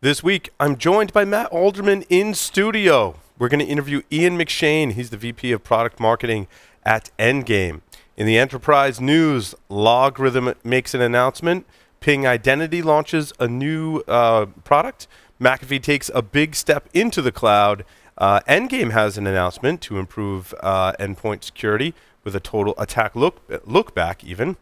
This week, I'm joined by Matt Alderman in studio. We're going to interview Ian McShane. He's the VP of Product Marketing at Endgame. In the enterprise news, LogRhythm makes an announcement. Ping Identity launches a new product. McAfee takes a big step into the cloud. Endgame has an announcement to improve endpoint security with a total attack look back even.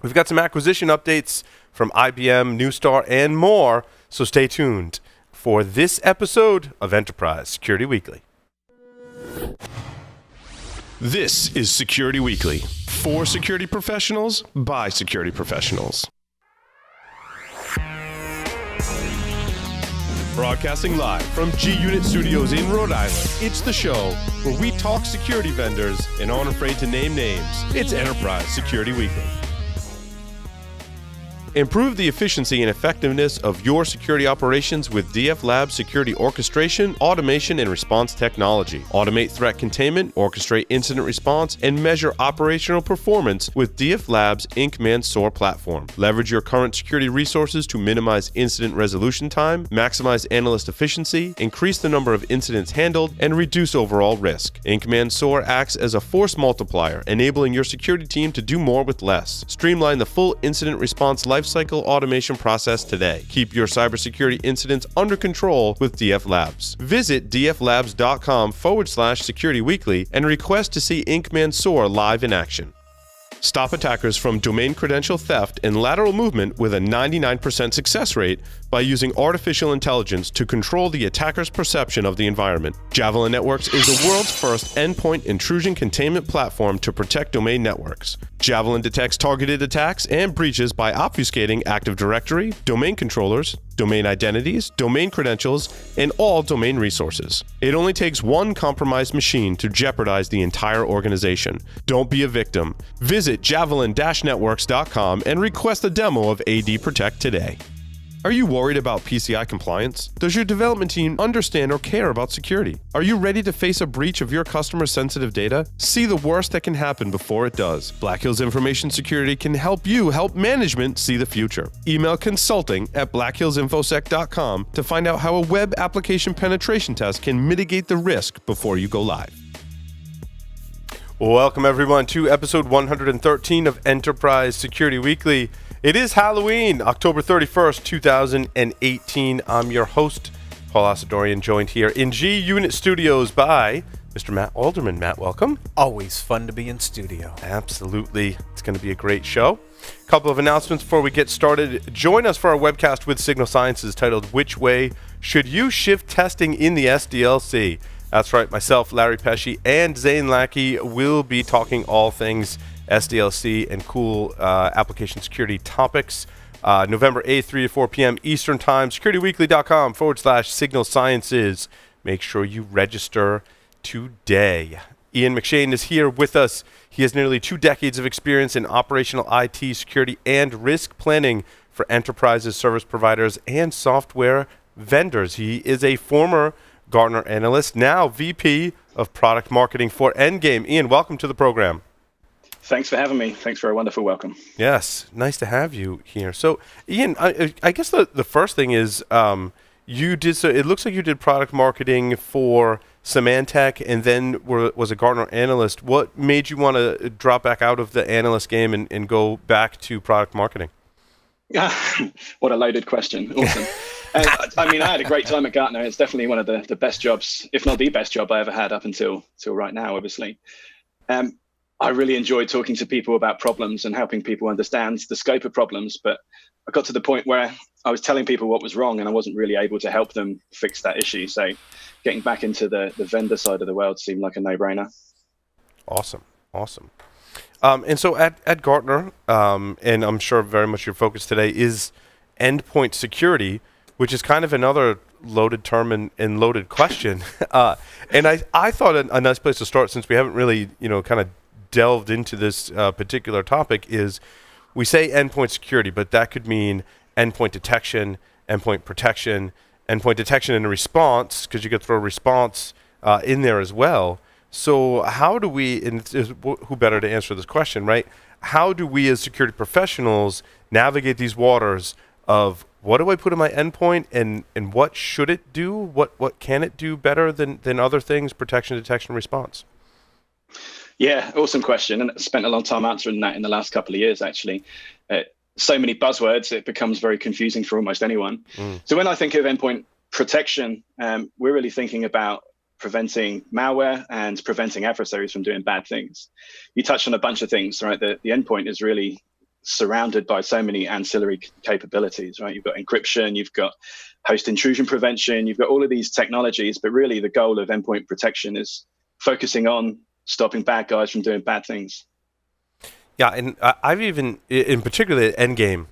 We've got some acquisition updates from IBM, Neustar, and more, so stay tuned for this episode of Enterprise Security Weekly. This is Security Weekly, for security professionals, by security professionals. Broadcasting live from G-Unit Studios in Rhode Island, it's the show where we talk security vendors and aren't afraid to name names. It's Enterprise Security Weekly. Improve the efficiency and effectiveness of your security operations with DF Labs security orchestration, automation, and response technology. Automate threat containment, orchestrate incident response, and measure operational performance with DF Labs in-command SOAR platform. Leverage your current security resources to minimize incident resolution time, maximize analyst efficiency, increase the number of incidents handled, and reduce overall risk. In-command SOAR acts as a force multiplier, enabling your security team to do more with less. Streamline the full incident response lifecycle automation process today. Keep your cybersecurity incidents under control with DF Labs. Visit dflabs.com/security weekly and request to see in-command SOAR live in action. Stop attackers from domain credential theft and lateral movement with a 99% success rate by using artificial intelligence to control the attacker's perception of the environment. Javelin Networks is the world's first endpoint intrusion containment platform to protect domain networks. Javelin detects targeted attacks and breaches by obfuscating Active Directory, domain controllers, domain identities, domain credentials, and all domain resources. It only takes one compromised machine to jeopardize the entire organization. Don't be a victim. Visit javelin-networks.com and request a demo of AD Protect today. Are you worried about PCI compliance? Does your development team understand or care about security? Are you ready to face a breach of your customer's sensitive data? See the worst that can happen before it does. Black Hills Information Security can help you help management see the future. Email consulting@blackhillsinfosec.com to find out how a web application penetration test can mitigate the risk before you go live. Welcome everyone to episode 113 of Enterprise Security Weekly. It is Halloween, October 31st, 2018. I'm your host, Paul Asadorian, joined here in G-Unit Studios by Mr. Matt Alderman. Matt, welcome. Always fun to be in studio. Absolutely. It's going to be a great show. A couple of announcements before we get started. Join us for our webcast with Signal Sciences titled, Which Way Should You Shift Testing in the SDLC? That's right, myself, Larry Pesci, and Zane Lackey will be talking all things SDLC and cool application security topics. November 8th, 3 to 4 p.m. Eastern Time, securityweekly.com/Signal Sciences. Make sure you register today. Ian McShane is here with us. He has nearly 2 decades of experience in operational IT security and risk planning for enterprises, service providers, and software vendors. He is a former Gartner analyst, now VP of Product Marketing for Endgame. Ian, welcome to the program. Thanks for having me. Thanks for a wonderful welcome. Yes, nice to have you here. So, Ian, I guess the first thing is you did. So it looks like you did product marketing for Symantec, and then was a Gartner analyst. What made you want to drop back out of the analyst game and go back to product marketing? What a loaded question. Awesome. I mean, I had a great time at Gartner. It's definitely one of the best jobs, if not the best job I ever had up until right now, obviously. I really enjoyed talking to people about problems and helping people understand the scope of problems. But I got to the point where I was telling people what was wrong and I wasn't really able to help them fix that issue. So getting back into the vendor side of the world seemed like a no-brainer. Awesome. And so at Gartner, and I'm sure very much your focus today is endpoint security, which is kind of another loaded term and loaded question. And I thought a nice place to start, since we haven't really, kind of delved into this particular topic, is we say endpoint security, but that could mean endpoint detection, endpoint protection, endpoint detection and response, because you could throw response in there as well. So how do we, and who better to answer this question, right? How do we as security professionals navigate these waters of what do I put in my endpoint and what should it do? What can it do better than other things, protection, detection, response? Yeah, awesome question. And I spent a long time answering that in the last couple of years, actually. So many buzzwords, it becomes very confusing for almost anyone. So when I think of endpoint protection, we're really thinking about preventing malware and preventing adversaries from doing bad things. You touched on a bunch of things, right? The endpoint is really surrounded by so many ancillary capabilities, right? You've got encryption, you've got host intrusion prevention, you've got all of these technologies, but really the goal of endpoint protection is focusing on stopping bad guys from doing bad things. Yeah, and I've even, in particular at Endgame,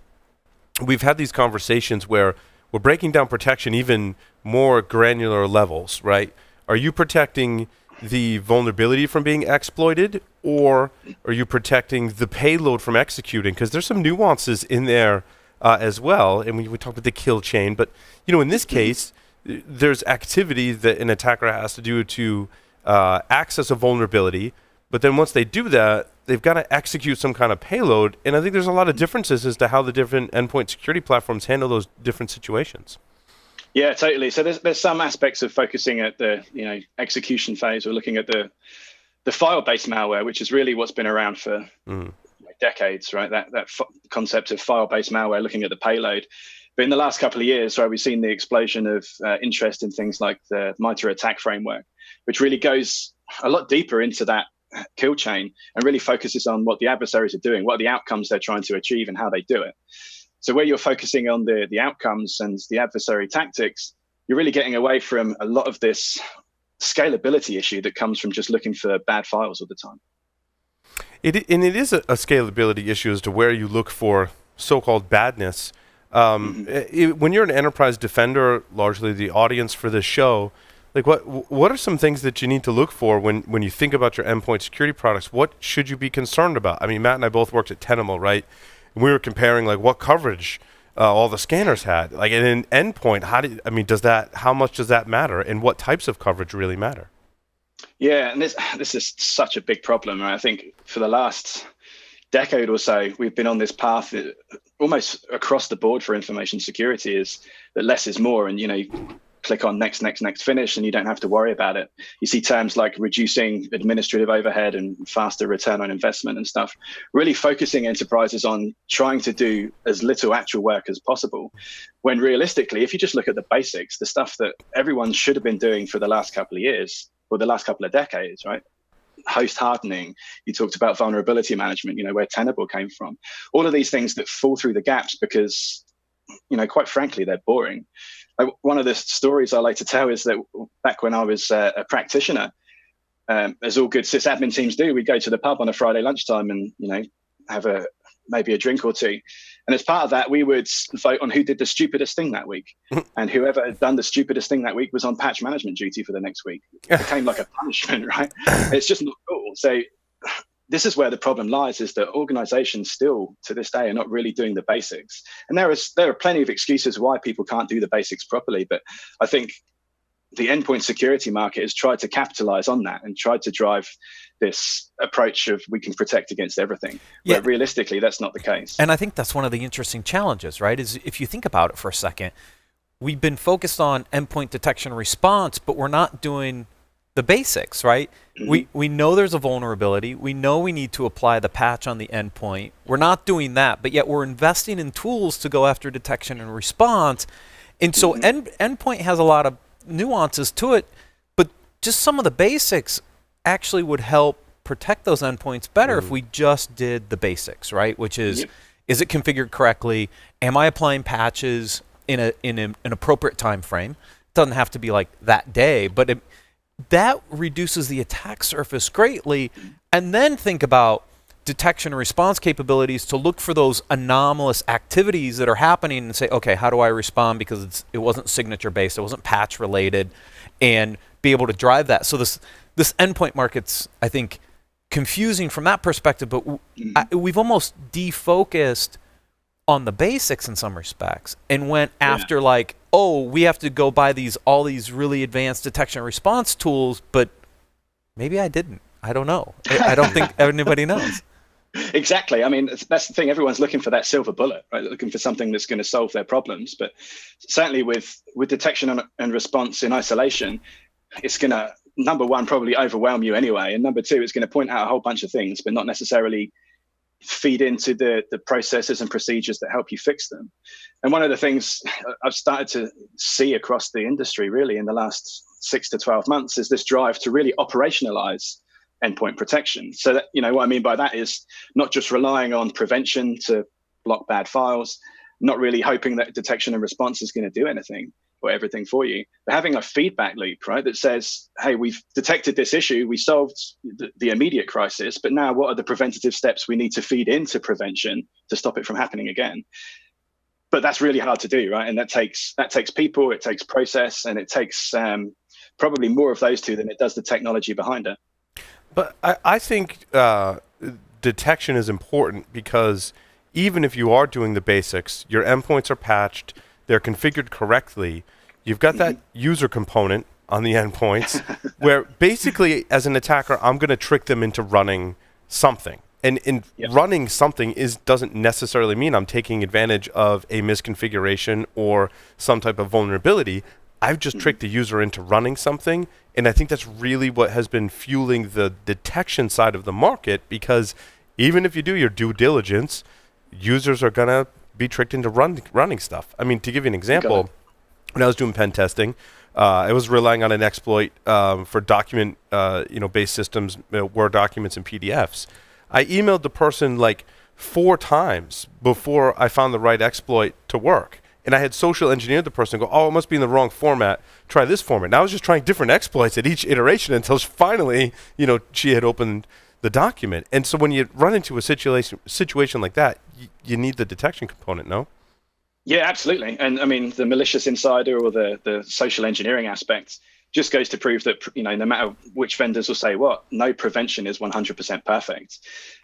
we've had these conversations where we're breaking down protection even more granular levels, right? Are you protecting the vulnerability from being exploited, or are you protecting the payload from executing? Because there's some nuances in there as well, and we talked about the kill chain, but in this case, there's activity that an attacker has to do to access a vulnerability, but then once they do that, they've got to execute some kind of payload, and I think there's a lot of differences as to how the different endpoint security platforms handle those different situations. Yeah, totally. So there's some aspects of focusing at the execution phase. We're looking at the file-based malware, which is really what's been around for decades, right? That concept of file-based malware, looking at the payload. But in the last couple of years, right, we've seen the explosion of interest in things like the MITRE ATT&CK framework, which really goes a lot deeper into that kill chain and really focuses on what the adversaries are doing, what are the outcomes they're trying to achieve, and how they do it. So where you're focusing on the outcomes and the adversary tactics, you're really getting away from a lot of this scalability issue that comes from just looking for bad files all the time. It is a scalability issue as to where you look for so-called badness. When you're an enterprise defender, largely the audience for this show, like what are some things that you need to look for when you think about your endpoint security products? What should you be concerned about? I mean, Matt and I both worked at Tenable, right? And we were comparing like what coverage all the scanners had. Like in an endpoint, how much does that matter, and what types of coverage really matter? Yeah, and this is such a big problem. Right? I think for the last decade or so, we've been on this path almost across the board for information security, is that less is more, and click on next, finish, and you don't have to worry about it. You see terms like reducing administrative overhead and faster return on investment and stuff, really focusing enterprises on trying to do as little actual work as possible. When realistically, if you just look at the basics, the stuff that everyone should have been doing for the last couple of years or the last couple of decades, right? Host hardening, you talked about vulnerability management, where Tenable came from. All of these things that fall through the gaps because, quite frankly, they're boring. One of the stories I like to tell is that back when I was a practitioner, as all good sysadmin teams do, we'd go to the pub on a Friday lunchtime and, have maybe a drink or two. And as part of that, we would vote on who did the stupidest thing that week. And whoever had done the stupidest thing that week was on patch management duty for the next week. It became like a punishment, right? It's just not cool. So this is where the problem lies, is that organizations still to this day are not really doing the basics. And there are plenty of excuses why people can't do the basics properly. But I think the endpoint security market has tried to capitalize on that and tried to drive this approach of we can protect against everything. Yeah. But realistically, that's not the case. And I think that's one of the interesting challenges, right? Is if you think about it for a second, we've been focused on endpoint detection response, but we're not doing the basics, right? Mm-hmm. We know there's a vulnerability. We know we need to apply the patch on the endpoint. We're not doing that, but yet we're investing in tools to go after detection and response. And so endpoint has a lot of nuances to it, but just some of the basics actually would help protect those endpoints better if we just did the basics, right? Which is, is it configured correctly? Am I applying patches in an appropriate time frame? It doesn't have to be like that day, but that reduces the attack surface greatly. And then think about detection and response capabilities to look for those anomalous activities that are happening and say, okay, how do I respond because it wasn't signature based, it wasn't patch related, and be able to drive that. So this endpoint market's, I think, confusing from that perspective, but we've almost defocused on the basics in some respects and went after like, oh, we have to go buy all these really advanced detection and response tools, but maybe I didn't. I don't know. I don't think anybody knows. Exactly. I mean, that's the thing. Everyone's looking for that silver bullet, right? Looking for something that's going to solve their problems. But certainly with detection and response in isolation, it's going to, number one, probably overwhelm you anyway. And number two, it's going to point out a whole bunch of things, but not necessarily feed into the processes and procedures that help you fix them. And one of the things I've started to see across the industry really in the last 6 to 12 months is this drive to really operationalize endpoint protection. So that, what I mean by that is not just relying on prevention to block bad files, not really hoping that detection and response is going to do anything or everything for you, but having a feedback loop, right, that says, hey, we've detected this issue, we solved the immediate crisis, but now what are the preventative steps we need to feed into prevention to stop it from happening again? But that's really hard to do, right? And that takes people, it takes process, and it takes probably more of those two than it does the technology behind it. But I think detection is important because even if you are doing the basics, your endpoints are patched, they're configured correctly, you've got that user component on the endpoints where basically as an attacker, I'm going to trick them into running something. And running something doesn't necessarily mean I'm taking advantage of a misconfiguration or some type of vulnerability. I've just tricked the user into running something, and I think that's really what has been fueling the detection side of the market, because even if you do your due diligence, users are going to be tricked into running stuff. I mean, to give you an example, when I was doing pen testing, I was relying on an exploit for document based systems, Word documents and PDFs. I emailed the person like 4 times before I found the right exploit to work. And I had social engineered the person and go, oh, it must be in the wrong format. Try this format. And I was just trying different exploits at each iteration until finally, she had opened the document. And so when you run into a situation like that, you need the detection component, no? Yeah, absolutely. And I mean, the malicious insider or the social engineering aspect just goes to prove that, no matter which vendors will say what, no prevention is 100% perfect.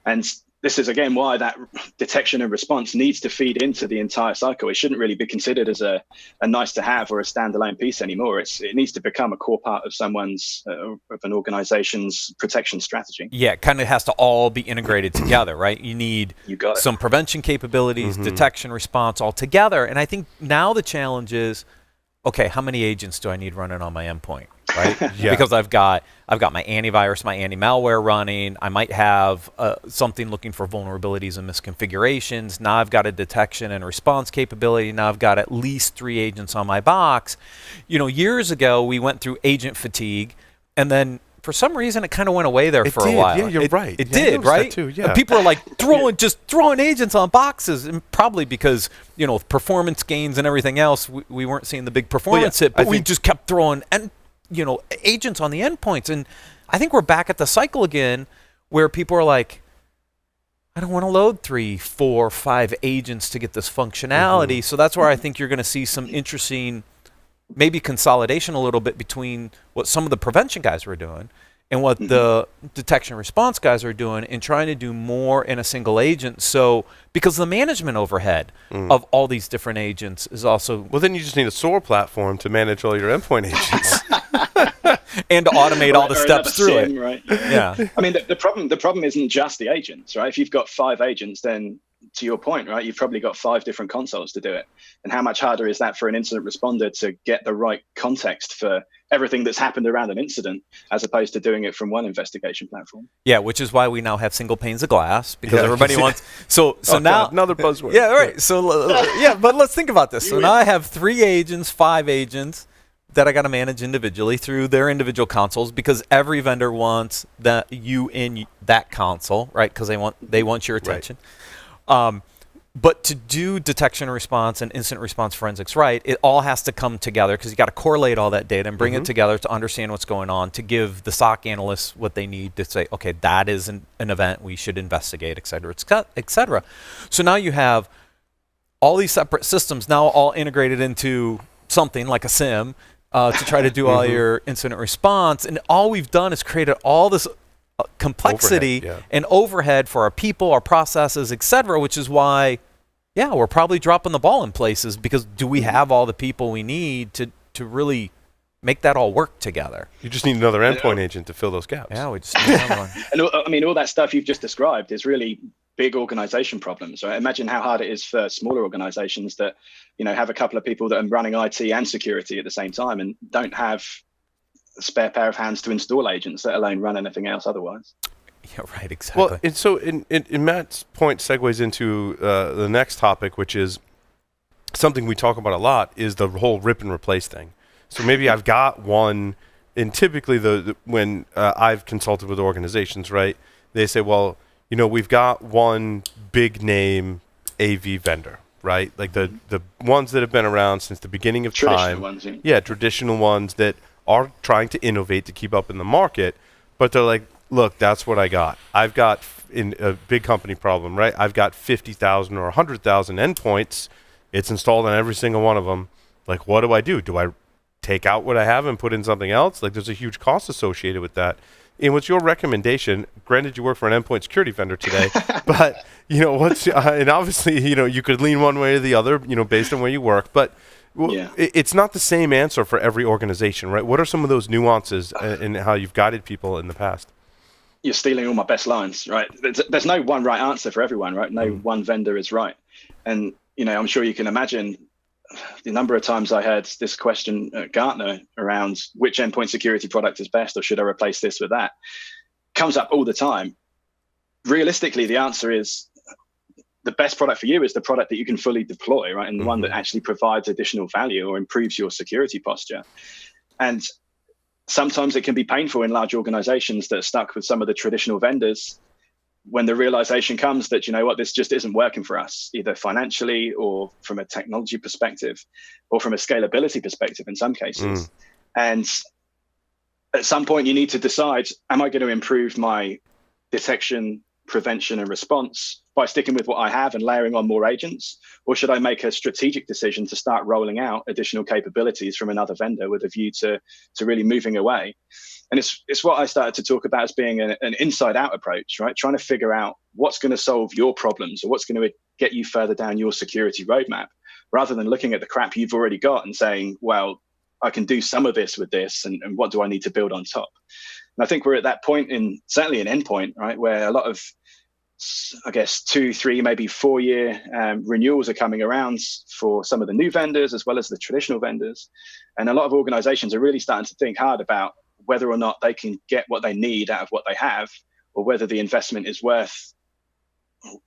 And this is, again, why that detection and response needs to feed into the entire cycle. It shouldn't really be considered as a nice to have or a standalone piece anymore. It needs to become a core part of of an organization's protection strategy. Yeah, it kind of has to all be integrated together, right? You need some prevention capabilities, detection, response all together. And I think now the challenge is, okay, how many agents do I need running on my endpoint, right? Because I've got my antivirus, my anti-malware running. I might have something looking for vulnerabilities and misconfigurations. Now I've got a detection and response capability. Now I've got at least 3 agents on my box. Years ago, we went through agent fatigue, and then for some reason, it kind of went away there for a while. Yeah, you're right. It did, right? That too, yeah. And people are like throwing agents on boxes, and probably because performance gains and everything else, we weren't seeing the big performance hit, but we just kept throwing agents on the endpoints. And I think we're back at the cycle again, where people are like, I don't want to load 3, 4, 5 agents to get this functionality. So that's where I think you're going to see some interesting, maybe consolidation a little bit between what some of the prevention guys were doing and what the detection response guys are doing, and trying to do more in a single agent. So, because the management overhead of all these different agents is also... Well, then you just need a SOAR platform to manage all your endpoint agents. And to automate all the steps through SIEM, it. Right? Yeah. I mean, the problem isn't just the agents, right? If you've got 5 agents, then to your point, right, you've probably got 5 different consoles to do it. And how much harder is that for an incident responder to get the right context for everything that's happened around an incident, as opposed to doing it from one investigation platform? Yeah, which is why we now have single panes of glass, because everybody wants... So now... God, another buzzword. Yeah, right. So, but let's think about this. So now I have 3 agents, 5 agents that I got to manage individually through their individual consoles, because every vendor wants you in that console, right? Because they want your attention. Right. But to do detection response and incident response forensics right, it all has to come together, because you got to correlate all that data and bring it together to understand what's going on, to give the SOC analysts what they need to say, okay, that is an event we should investigate, et cetera, et cetera. So now you have all these separate systems now all integrated into something like a SIEM to try to do all your incident response. And all we've done is created all this complexity and overhead for our people, our processes, et cetera, which is why, we're probably dropping the ball in places, because do we have all the people we need to really make that all work together? You just need another endpoint agent to fill those gaps. Yeah, we just need another one. And I mean, all that stuff you've just described is really big organization problems, right? Imagine how hard it is for smaller organizations that, have a couple of people that are running IT and security at the same time and don't have a spare pair of hands to install agents, let alone run anything else otherwise. Yeah, right, exactly. Well, and so in Matt's point segues into the next topic, which is something we talk about a lot, is the whole rip and replace thing. So maybe I've got one, and typically when I've consulted with organizations, right, they say, well, we've got one big name AV vendor, right? Like the ones that have been around since the beginning of time. Ones, yeah. Yeah, traditional ones that are trying to innovate to keep up in the market, but they're like, look, that's what I got. I've got in a big company problem, right? I've got 50,000 or 100,000 endpoints. It's installed on every single one of them. Like, what do I do? Do I take out what I have and put in something else? Like, there's a huge cost associated with that. And what's your recommendation? Granted, you work for an endpoint security vendor today, but what's and obviously you could lean one way or the other, based on where you work. But it's not the same answer for every organization, right? What are some of those nuances in how you've guided people in the past? You're stealing all my best lines, right? There's no one right answer for everyone, right? No one vendor is right. And, I'm sure you can imagine the number of times I heard this question at Gartner around which endpoint security product is best, or should I replace this with that? Comes up all the time. Realistically, the answer is the best product for you is the product that you can fully deploy, right? And the one that actually provides additional value or improves your security posture. And sometimes it can be painful in large organizations that are stuck with some of the traditional vendors when the realization comes that, this just isn't working for us, either financially or from a technology perspective or from a scalability perspective in some cases. And at some point you need to decide, am I going to improve my detection, prevention and response by sticking with what I have and layering on more agents? Or should I make a strategic decision to start rolling out additional capabilities from another vendor with a view to really moving away? And it's what I started to talk about as being an inside out approach, right? Trying to figure out what's going to solve your problems or what's going to get you further down your security roadmap, rather than looking at the crap you've already got and saying, well, I can do some of this with this, and what do I need to build on top? And I think we're at that point certainly in endpoint, right, where a lot of, I guess, 2, 3, maybe 4-year renewals are coming around for some of the new vendors as well as the traditional vendors. And a lot of organizations are really starting to think hard about whether or not they can get what they need out of what they have, or whether the investment is worth,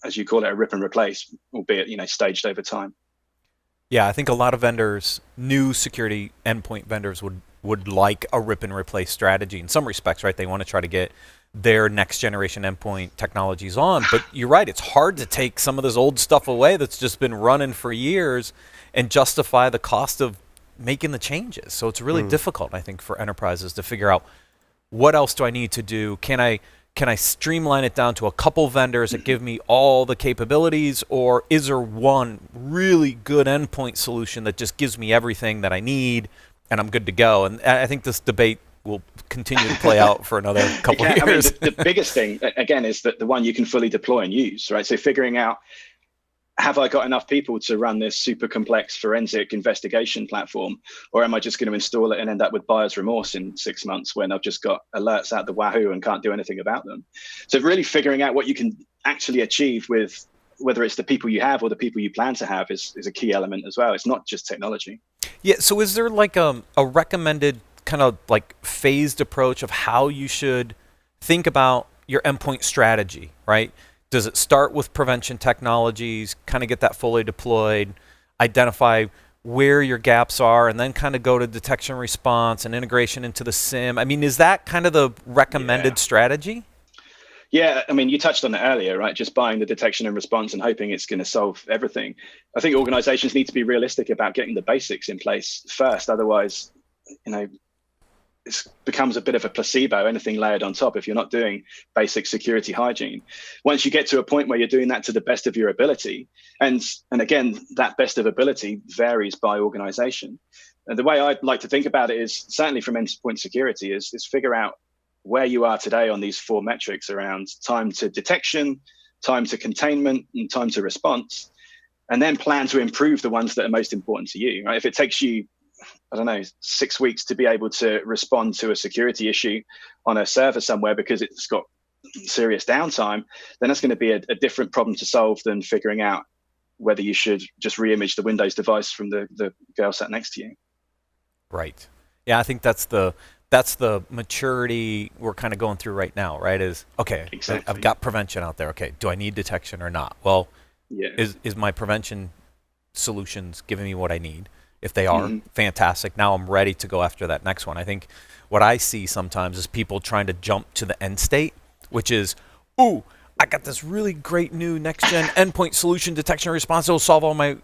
as you call it, a rip and replace, albeit, staged over time. Yeah, I think a lot of vendors, new security endpoint vendors would like a rip and replace strategy in some respects, right? They want to try to get their next generation endpoint technologies on. But you're right, it's hard to take some of this old stuff away that's just been running for years and justify the cost of making the changes. So it's really difficult, I think, for enterprises to figure out, what else do I need to do? Can I streamline it down to a couple vendors that give me all the capabilities, or is there one really good endpoint solution that just gives me everything that I need and I'm good to go? And I think this debate will continue to play out for another couple of years. I mean, the biggest thing, again, is that the one you can fully deploy and use, right? So figuring out, have I got enough people to run this super complex forensic investigation platform, or am I just going to install it and end up with buyer's remorse in 6 months when I've just got alerts out the wahoo and can't do anything about them? So really figuring out what you can actually achieve with, whether it's the people you have or the people you plan to have, is a key element as well. It's not just technology. Yeah. So is there like a recommended kind of like phased approach of how you should think about your endpoint strategy, right? Does it start with prevention technologies, kind of get that fully deployed, identify where your gaps are, and then kind of go to detection response and integration into the SIEM? I mean, is that kind of the recommended strategy? Yeah, I mean, you touched on it earlier, right? Just buying the detection and response and hoping it's going to solve everything. I think organizations need to be realistic about getting the basics in place first. Otherwise, it becomes a bit of a placebo, anything layered on top, if you're not doing basic security hygiene. Once you get to a point where you're doing that to the best of your ability, and again, that best of ability varies by organization. And the way I'd like to think about it is, certainly from endpoint security, is figure out where you are today on these 4 metrics around time to detection, time to containment, and time to response, and then plan to improve the ones that are most important to you, right? If it takes you, 6 weeks to be able to respond to a security issue on a server somewhere because it's got serious downtime, then that's going to be a different problem to solve than figuring out whether you should just re-image the Windows device from the girl sat next to you. Right. Yeah, I think that's the maturity we're kind of going through right now, right? Is okay, Exactly. I've got prevention out there. Okay, do I need detection or not? Well, Yeah. is my prevention solutions giving me what I need? If they are, fantastic. Now I'm ready to go after that next one. I think what I see sometimes is people trying to jump to the end state, which is, ooh, I got this really great new next-gen endpoint solution detection and response that will solve all my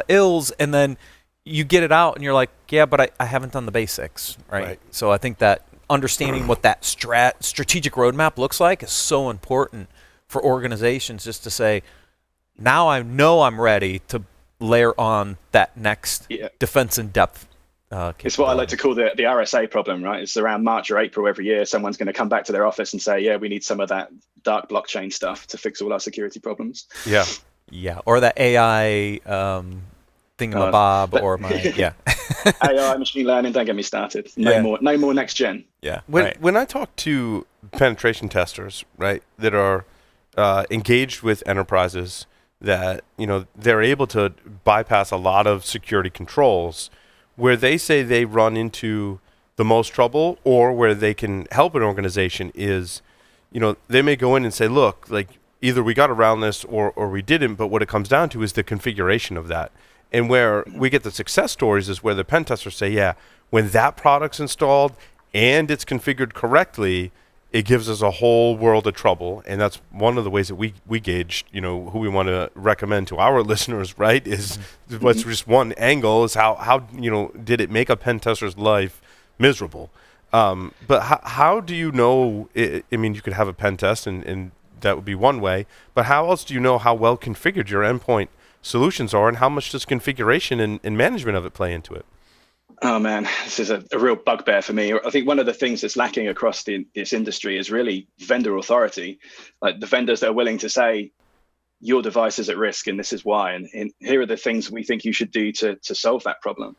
ills, and then you get it out and you're like, yeah, but I haven't done the basics, right? So I think that understanding what that strategic roadmap looks like is so important for organizations, just to say, now I know I'm ready to layer on that next defense in depth. It's what I like to call the RSA problem, right? It's around March or April every year. Someone's going to come back to their office and say, yeah, we need some of that dark blockchain stuff to fix all our security problems. Yeah. Yeah. Or that AI thingamabob or my, AI, machine learning, don't get me started. No more next gen. Yeah. When I talk to penetration testers, right, that are engaged with enterprises that, they're able to bypass a lot of security controls, where they say they run into the most trouble, or where they can help an organization is, they may go in and say, look, like, either we got around this or we didn't, but what it comes down to is the configuration of that. And where we get the success stories is where the pen testers say, yeah, when that product's installed and it's configured correctly, it gives us a whole world of trouble. And that's one of the ways that we gauge, who we want to recommend to our listeners, right? Is what's just one angle is how did it make a pen tester's life miserable? But how do you know? I mean, you could have a pen test, and that would be one way. But how else do you know how well configured your endpoint solutions are, and how much does configuration and management of it play into it? Oh man, this is a real bugbear for me. I think one of the things that's lacking across this industry is really vendor authority. Like the vendors that are willing to say, your device is at risk and this is why, and here are the things we think you should do to solve that problem.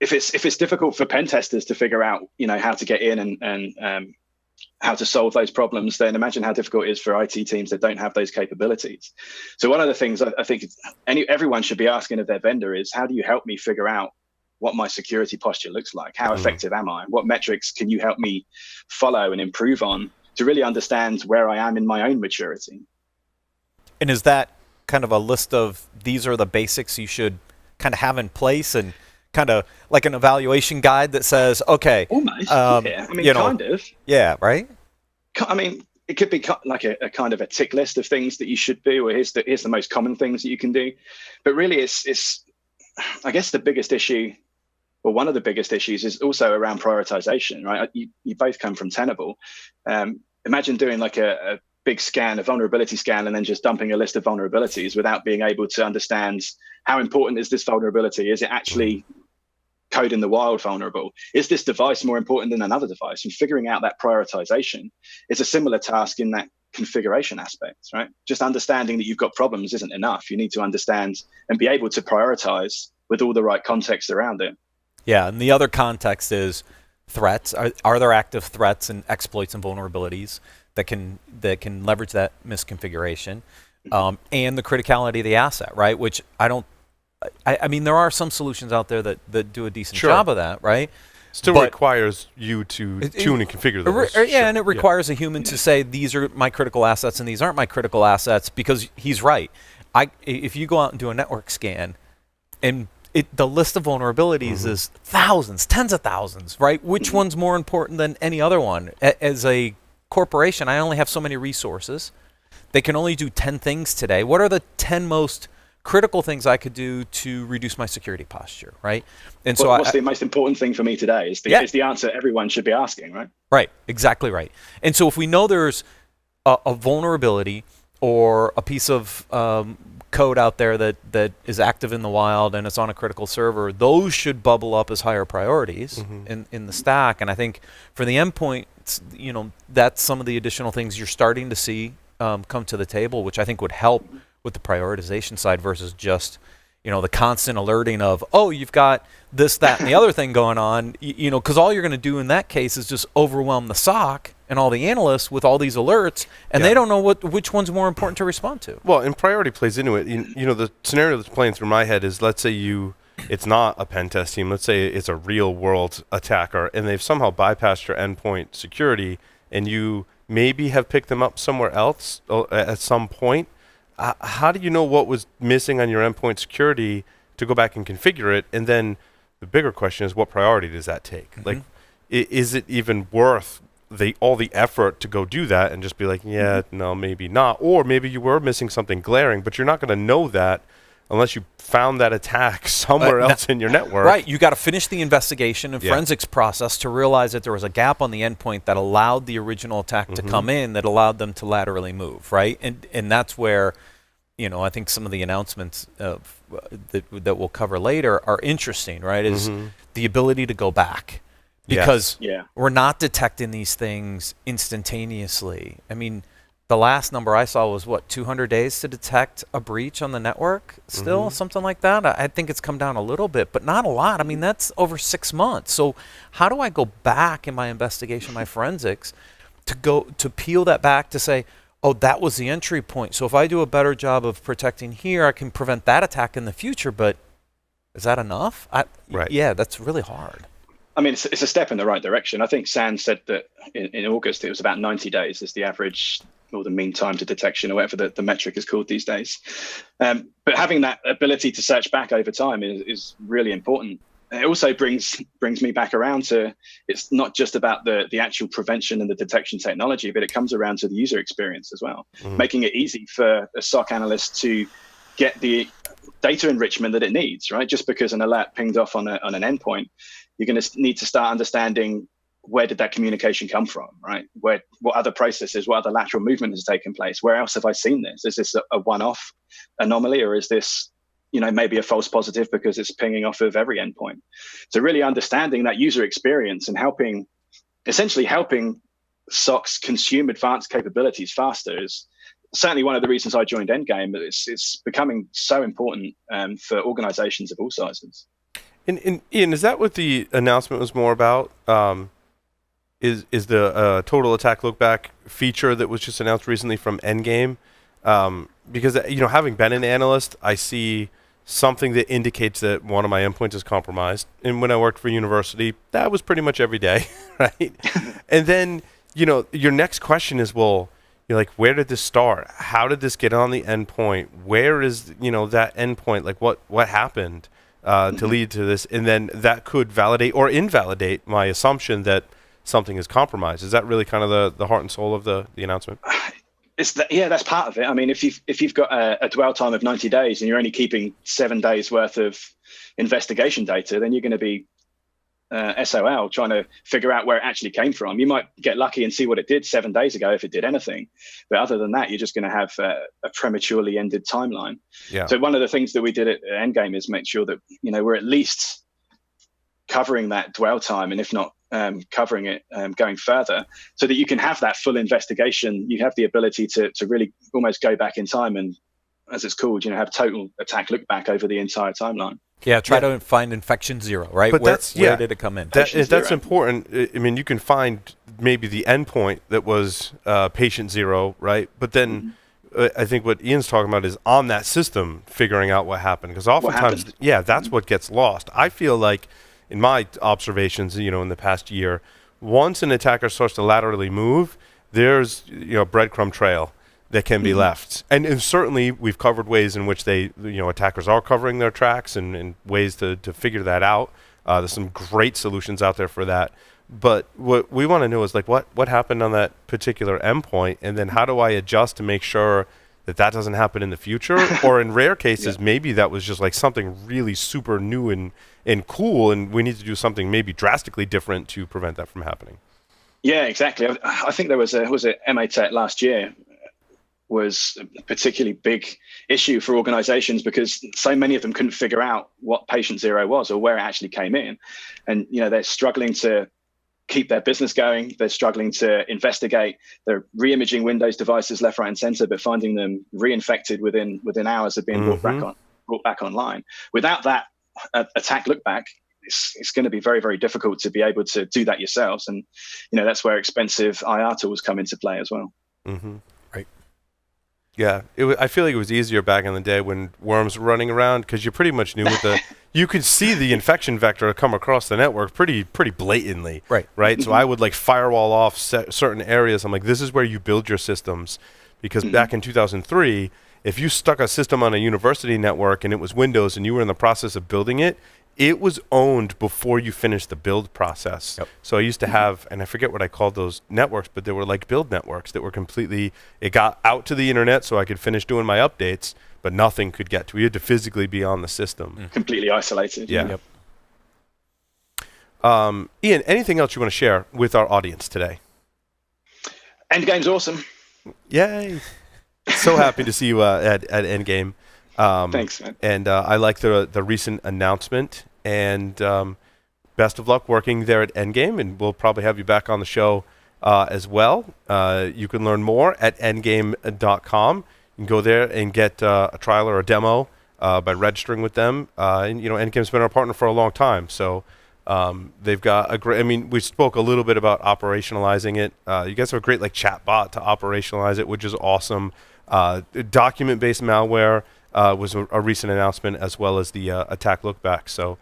If it's difficult for pen testers to figure out, how to get in and how to solve those problems, then imagine how difficult it is for IT teams that don't have those capabilities. So one of the things I think everyone should be asking of their vendor is, how do you help me figure out what my security posture looks like? How effective am I? What metrics can you help me follow and improve on to really understand where I am in my own maturity? And is that kind of a list of, these are the basics you should kind of have in place, and kind of like an evaluation guide that says, okay, almost, yeah. I mean, kind of. Yeah, right? I mean, it could be like a kind of a tick list of things that you should do, or here's the most common things that you can do. But really, it's I guess the biggest issue, or one of the biggest issues, is also around prioritization, right? You both come from Tenable. Imagine doing like a big scan, a vulnerability scan, and then just dumping a list of vulnerabilities without being able to understand how important is this vulnerability? Is it actually code in the wild vulnerable? Is this device more important than another device? And figuring out that prioritization is a similar task in that configuration aspect, right? Just understanding that you've got problems isn't enough. You need to understand and be able to prioritize with all the right context around it. Yeah, and the other context is threats. Are there active threats and exploits and vulnerabilities that can leverage that misconfiguration, and the criticality of the asset, right? Which I mean, there are some solutions out there that do a decent job of that, right? Still requires you to tune and configure those. And it requires a human to say, these are my critical assets and these aren't my critical assets, because he's right. If you go out and do a network scan, and the list of vulnerabilities is thousands, tens of thousands, right? Which one's more important than any other one? As a corporation, I only have so many resources. They can only do 10 things today. What are the 10 most critical things I could do to reduce my security posture, right? And so what's the most important thing for me today is the answer everyone should be asking, right? Right, exactly right. And so if we know there's a vulnerability or a piece of code out there that is active in the wild and it's on a critical server, those should bubble up as higher priorities in the stack. And I think for the endpoint, that's some of the additional things you're starting to see come to the table, which I think would help with the prioritization side versus just, the constant alerting of, oh, you've got this, that, and the other thing going on, because all you're going to do in that case is just overwhelm the SOC and all the analysts with all these alerts, and they don't know which one's more important to respond to. Well, and priority plays into it. The scenario that's playing through my head is, let's say it's not a pen test team. Let's say it's a real world attacker, and they've somehow bypassed your endpoint security, and you maybe have picked them up somewhere else at some point. How do you know what was missing on your endpoint security to go back and configure it? And then the bigger question is, what priority does that take? Mm-hmm. Like, is it even worth all the effort to go do that and just be like, no, maybe not. Or maybe you were missing something glaring, but you're not going to know that unless you found that attack somewhere else in your network. Right. You got to finish the investigation and forensics process to realize that there was a gap on the endpoint that allowed the original attack to come in, that allowed them to laterally move, right? And that's where, I think some of the announcements that we'll cover later are interesting, right? Is the ability to go back. Because we're not detecting these things instantaneously. I mean, the last number I saw was 200 days to detect a breach on the network still, something like that. I think it's come down a little bit, but not a lot. I mean, that's over 6 months. So how do I go back in my investigation, my forensics, to peel that back to say, oh, that was the entry point. So if I do a better job of protecting here, I can prevent that attack in the future, but is that enough? Right. Yeah, that's really hard. I mean, it's a step in the right direction. I think SANS said that in August, it was about 90 days is the average or the mean time to detection, or whatever the metric is called these days. But having that ability to search back over time is really important. It also brings me back around to, it's not just about the actual prevention and the detection technology, but it comes around to the user experience as well, making it easy for a SOC analyst to get the data enrichment that it needs, right? Just because an alert pinged off on an endpoint, you're going to need to start understanding, where did that communication come from, right? What other processes, what other lateral movement has taken place? Where else have I seen this? Is this a one-off anomaly, or is this, maybe a false positive because it's pinging off of every endpoint? So really understanding that user experience and essentially helping SOCs consume advanced capabilities faster is certainly one of the reasons I joined Endgame. It's becoming so important for organizations of all sizes. And Ian, is that what the announcement was more about? Is the total attack look back feature that was just announced recently from Endgame? Because having been an analyst, I see something that indicates that one of my endpoints is compromised. And when I worked for university, that was pretty much every day, right? And then your next question is, well, you're like, where did this start? How did this get on the endpoint? Where is that endpoint? Like what happened to lead to this? And then that could validate or invalidate my assumption that something is compromised. Is that really kind of the heart and soul of the announcement? That's part of it. I mean, if you've got a dwell time of 90 days and you're only keeping 7 days worth of investigation data, then you're going to be SOL trying to figure out where it actually came from. You might get lucky and see what it did 7 days ago, if it did anything. But other than that, you're just going to have a prematurely ended timeline. Yeah. So one of the things that we did at Endgame is make sure that we're at least covering that dwell time, and if not covering it going further, so that you can have that full investigation. You have the ability to really almost go back in time and, as it's called, have total attack look back over the entire timeline. Yeah, try to find infection zero, right? But where did it come in? That's important. I mean, you can find maybe the endpoint that was patient zero, right? But then I think what Ian's talking about is on that system figuring out what happened. Because oftentimes, that's what gets lost. I feel like, in my observations, in the past year, once an attacker starts to laterally move, there's a breadcrumb trail that can be left. And certainly we've covered ways in which attackers are covering their tracks and ways to figure that out. There's some great solutions out there for that. But what we want to know is what happened on that particular endpoint, and then how do I adjust to make sure that doesn't happen in the future? Or in rare cases, maybe that was just something really super new and cool, and we need to do something maybe drastically different to prevent that from happening. Yeah, exactly. I think there was a MA Tech last year was a particularly big issue for organizations because so many of them couldn't figure out what patient zero was or where it actually came in. And, they're struggling to keep their business going. They're struggling to investigate. They're re-imaging Windows devices left, right, and center, but finding them reinfected within hours of being brought back on brought back online. Without that attack look back, it's going to be very, very difficult to be able to do that yourselves. And, that's where expensive IR tools come into play as well. Mm-hmm. Right. Yeah, I feel like it was easier back in the day when worms were running around because you pretty much knew you could see the infection vector come across the network pretty blatantly. Right. Right. So I would like firewall off certain areas. I'm like, this is where you build your systems, because back in 2003, if you stuck a system on a university network and it was Windows and you were in the process of building it, it was owned before you finished the build process. Yep. So I used to have, and I forget what I called those networks, but they were like build networks that were completely, it got out to the internet so I could finish doing my updates, but nothing could get to it. You had to physically be on the system. Completely isolated. Yeah. Yep. Ian, anything else you want to share with our audience today? Endgame's awesome. Yay. So happy to see you at Endgame. Thanks, man. And I like the recent announcement, and best of luck working there at Endgame, and we'll probably have you back on the show as well. You can learn more at endgame.com. You can go there and get a trial or a demo by registering with them. And Endgame's been our partner for a long time, so they've got a great. I mean, we spoke a little bit about operationalizing it. You guys have a great chat bot to operationalize it, which is awesome. Document-based malware was a recent announcement, as well as the attack lookback. So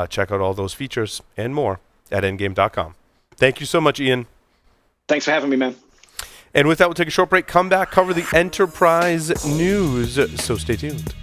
check out all those features and more at endgame.com. Thank you so much, Ian. Thanks for having me, man. And with that, we'll take a short break, come back, cover the enterprise news. So stay tuned.